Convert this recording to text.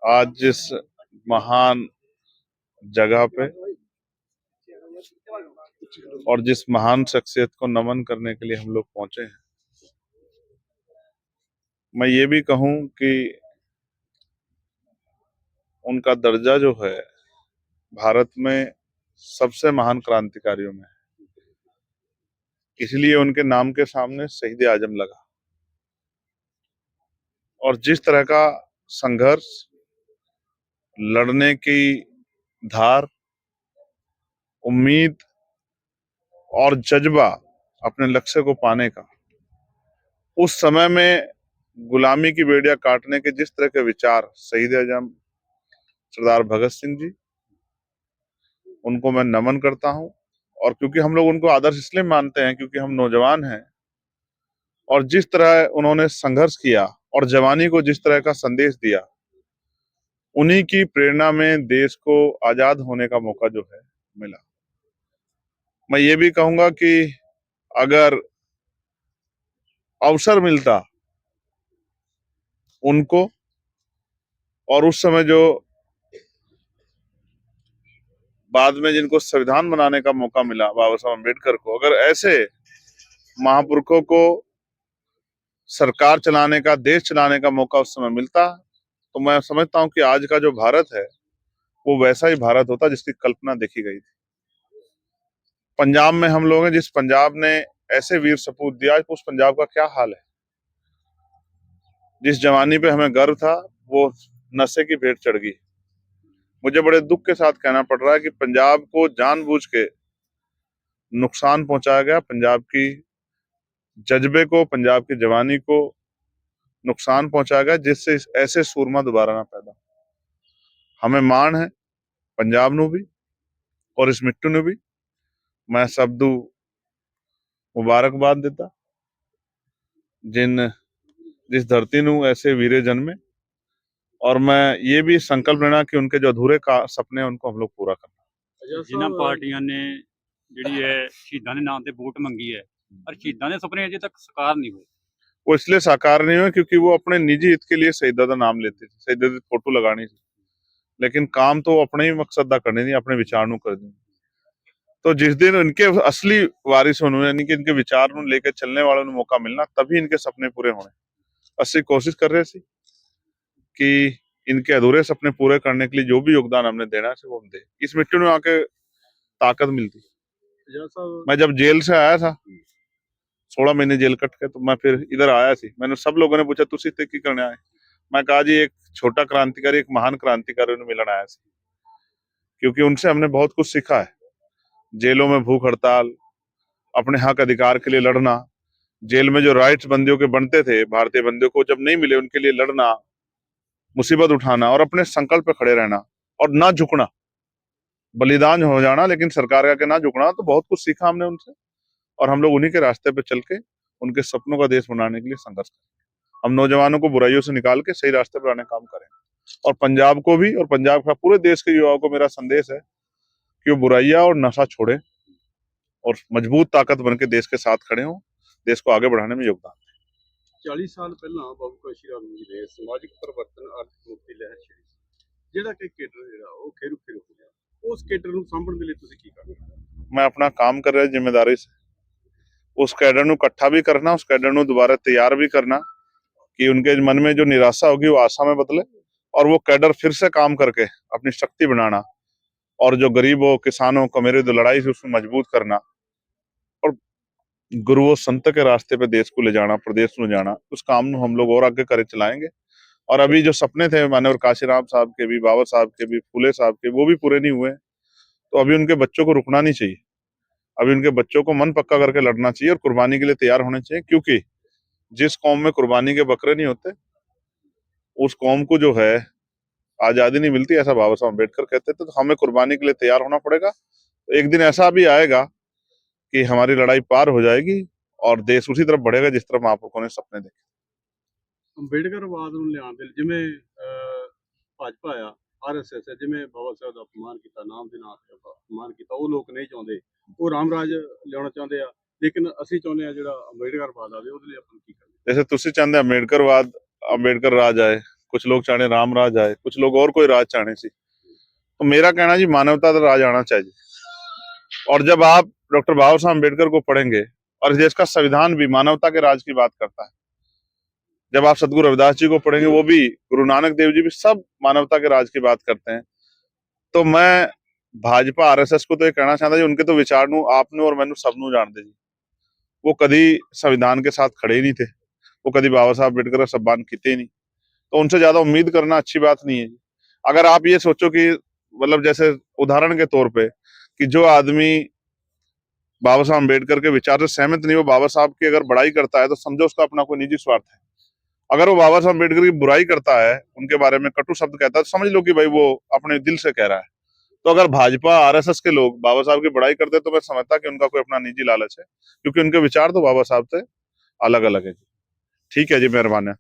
आज जिस महान जगह पे और जिस महान शख्सियत को नमन करने के लिए हम लोग पहुंचे हैं, मैं ये भी कहूं कि उनका दर्जा जो है भारत में सबसे महान क्रांतिकारियों में है। इसलिए उनके नाम के सामने शहीद आजम लगा। और जिस तरह का संघर्ष, लड़ने की धार, उम्मीद और जज्बा अपने लक्ष्य को पाने का, उस समय में गुलामी की बेड़ियां काटने के जिस तरह के विचार शहीद आजम सरदार भगत सिंह जी, उनको मैं नमन करता हूं। और क्योंकि हम लोग उनको आदर्श इसलिए मानते हैं क्योंकि हम नौजवान हैं, और जिस तरह उन्होंने संघर्ष किया और जवानी को जिस तरह का संदेश दिया, उन्हीं की प्रेरणा में देश को आजाद होने का मौका जो है मिला। मैं ये भी कहूंगा कि अगर अवसर मिलता उनको, और उस समय जो बाद में जिनको संविधान बनाने का मौका मिला, बाबा साहब अम्बेडकर को, अगर ऐसे महापुरुषों को सरकार चलाने का, देश चलाने का मौका उस समय मिलता, तो मैं समझता हूं कि आज का जो भारत है वो वैसा ही भारत होता जिसकी कल्पना देखी गई थी। पंजाब में हम लोग हैं, जिस पंजाब ने ऐसे वीर सपूत दिया, उस पंजाब का क्या हाल है। जिस जवानी पे हमें गर्व था वो नशे की भेंट चढ़ गई। मुझे बड़े दुख के साथ कहना पड़ रहा है कि पंजाब को जानबूझ के नुकसान पहुंचाया गया, पंजाब की जज्बे को, पंजाब की जवानी को नुकसान पहुंचाया गया, जिससे ऐसे सूरमा दोबारा ना पैदा। हमें मान है पंजाब नू भी और इस मिट्टू नू भी मैं सबदू मुबारकबाद देता, जिस धरती नू ऐसे वीरे जन्मे। और मैं ये भी संकल्प लेना कि उनके जो अधूरे का सपने उनको हम लोग पूरा करना। जिन्हां पार्टियां ने जिहड़ी है शहीदां दे नाम ते वोट मंगी है, पर शहीदां दे सुपने अजे तक साकार नहीं हुए। वो इसलिए साकार नहीं हुए क्योंकि वो अपने निजी हित के लिए शहीदा का नाम लेते थे, शहीदा की फोटो लगानी थी, लेकिन काम तो अपने ही मकसद दा करने नहीं, अपने विचार नू कर दी। तो जिस दिन इनके असली वारिस होने, यानी कि इनके विचार नू लेके चलने वालों को मौका मिलना, तभी इनके सपने पूरे होने। असली कोशिश कर रहे थे कि इनके अधूरे सपने पूरे करने के लिए जो भी योगदान हमने देना है वो हम दे। इस मिट्टी में आके ताकत मिलती। मैं जब जेल से आया था 16 महीने जेल कट के, तो मैं फिर इधर आया थी। मैंने सब लोगों ने पूछा तुसी इत्थे की करने आए। मैं कहा जी एक छोटा क्रांतिकारी, एक महान क्रांतिकारी ने मिलन आया था, क्योंकि उनसे हमने बहुत कुछ सीखा है। जेलों में भूख हड़ताल, अपने हक अधिकार के लिए लड़ना, जेल में जो राइट्स बंदियों के बनते थे, भारतीय बंदियों को जब नहीं मिले उनके लिए लड़ना, मुसीबत उठाना और अपने संकल्प पे खड़े रहना और ना झुकना, बलिदान हो जाना लेकिन सरकार का के ना झुकना। तो बहुत कुछ सीखा हमने उनसे, और हम लोग उन्हीं के रास्ते पे चल के उनके सपनों का देश बनाने के लिए संघर्ष करें। हम नौजवानों को बुराइयों से निकाल के सही रास्ते पर आने का काम करें। और पंजाब को भी, और पंजाब का पूरे देश के युवाओं को मेरा संदेश है कि वो बुराइयां और नशा छोड़े और मजबूत ताकत बन के देश के साथ खड़े हों, देश को आगे बढ़ाने में योगदान। 40 साल पहला बाबू काशी राम जी ने समाजिक परिवर्तन आर्थिक मुक्ति लहर छेड़ी, ਜਿਹੜਾ ਕਿ ਕੇਡਰ ਜਿਹੜਾ ਉਹ ਖੇਰੂ ਖੇਰੂ ਹੋ ਗਿਆ, ਉਸ ਕੇਡਰ ਨੂੰ ਸਾਂਭਣ ਦੇ ਲਈ ਤੁਸੀਂ ਕੀ ਕਰਨਾ? मैं अपना काम कर रहा जिम्मेदारी से उस कैडर ਨੂੰ इकट्ठा भी करना, उस कैडर ਨੂੰ दोबारा तैयार भी करना कि उनके मन में जो निराशा होगी वो आशा में बदले, और वो कैडर फिर से काम करके अपनी शक्ति बनाना, और जो गरीबों, किसानों को मेरे जो लड़ाई थी उसमें मजबूत करना, और गुरुओं संत के रास्ते पे देश को ले जाना, प्रदेश को ले जाना। उस काम को हम लोग और आगे करे चलाएंगे। और अभी जो सपने थे माननीय काशीराम साहब के भी, बाबा साहब के भी, फूले साहब के, वो भी पूरे नहीं हुए। तो अभी उनके बच्चों को रुकना नहीं चाहिए, अभी उनके बच्चों को मन पक्का करके लड़ना चाहिए और कुर्बानी के लिए तैयार होने चाहिए। क्योंकि जिस कौम में कुर्बानी के बकरे नहीं होते, उस कौम को जो है आजादी नहीं मिलती, ऐसा बाबा साहब अम्बेडकर कहते थे। तो हमें कुर्बानी के लिए तैयार होना पड़ेगा। तो एक दिन ऐसा भी आएगा कि हमारी लड़ाई पार हो जाएगी और देश उसी तरफ बढ़ेगा जिस तरफ महापुरुषों ने सपने देखे। ਅੰਬੇਡਕਰਵਾਦ ਨੂੰ ਲਿਆਉਣ ਦੇ ਲਈ ਜਿਵੇਂ ਭਾਜਪਾ ਆ, ਆਰਐਸਐਸ ਹੈ, ਜਿਵੇਂ ਬਾਬਾ ਸਾਹਿਬ ਦਾ ਅਪਮਾਨ ਕੀਤਾ, ਨਾਮ ਦੇ ਨਾਂ ਤੇ ਅਪਮਾਨ ਕੀਤਾ, ਉਹ ਲੋਕ ਨਹੀਂ ਚਾਹੁੰਦੇ। ਉਹ ਰਾਮ ਰਾਜ ਲਿਆਉਣਾ ਚਾਹੁੰਦੇ ਆ, ਲੇਕਿਨ ਅਸੀਂ ਚਾਹੁੰਦੇ ਆ ਜਿਹੜਾ ਅੰਬੇਡਕਰਵਾਦ ਆਵੇ ਉਹਦੇ ਲਈ ਆਪਾਂ ਕੀ ਕਰਨਾ। जैसे तुसी चाहते अम्बेडकरवाद, अम्बेडकर राज आए, कुछ लोग चाहे राम राज आए, कुछ लोग और कोई राज चाहने सी। तो मेरा कहना जी मानवता का राज आना चाहिए। और जब आप डॉक्टर बाबा साहब अम्बेडकर को पढ़ेंगे, और देश का संविधान भी मानवता के राज की बात करता है। जब आप सदगुरु रविदास जी को पढ़ेंगे, वो भी, गुरु नानक देव जी भी, सब मानवता के राज की बात करते हैं। तो मैं भाजपा आरएसएस को तो ये कहना चाहता जी, उनके तो विचार नू आपने और मैनू सबनू जानते जी। वो कभी संविधान के साथ खड़े ही नहीं थे, वो कभी बाबा साहब अम्बेडकर का सम्मान किते ही नहीं। तो उनसे ज्यादा उम्मीद करना अच्छी बात नहीं है जी। अगर आप ये सोचो कि मतलब जैसे उदाहरण के तौर पे कि जो आदमी बाबा साहब अम्बेडकर के विचार से सहमत नहीं, वो बाबा साहब की अगर बड़ाई करता है, तो समझो उसका अपना कोई निजी स्वार्थ है। अगर वो बाबा साहब अम्बेडकर की बुराई करता है, उनके बारे में कटु शब्द कहता है, तो समझ लो कि भाई वो अपने दिल से कह रहा है। तो अगर भाजपा आरएसएस के लोग बाबा साहब की बड़ाई करते, तो मैं समझता कि उनका कोई अपना निजी लालच है, क्योंकि उनके विचार तो बाबा साहब से अलग अलग है। ठीक है जी, मेहरबानी।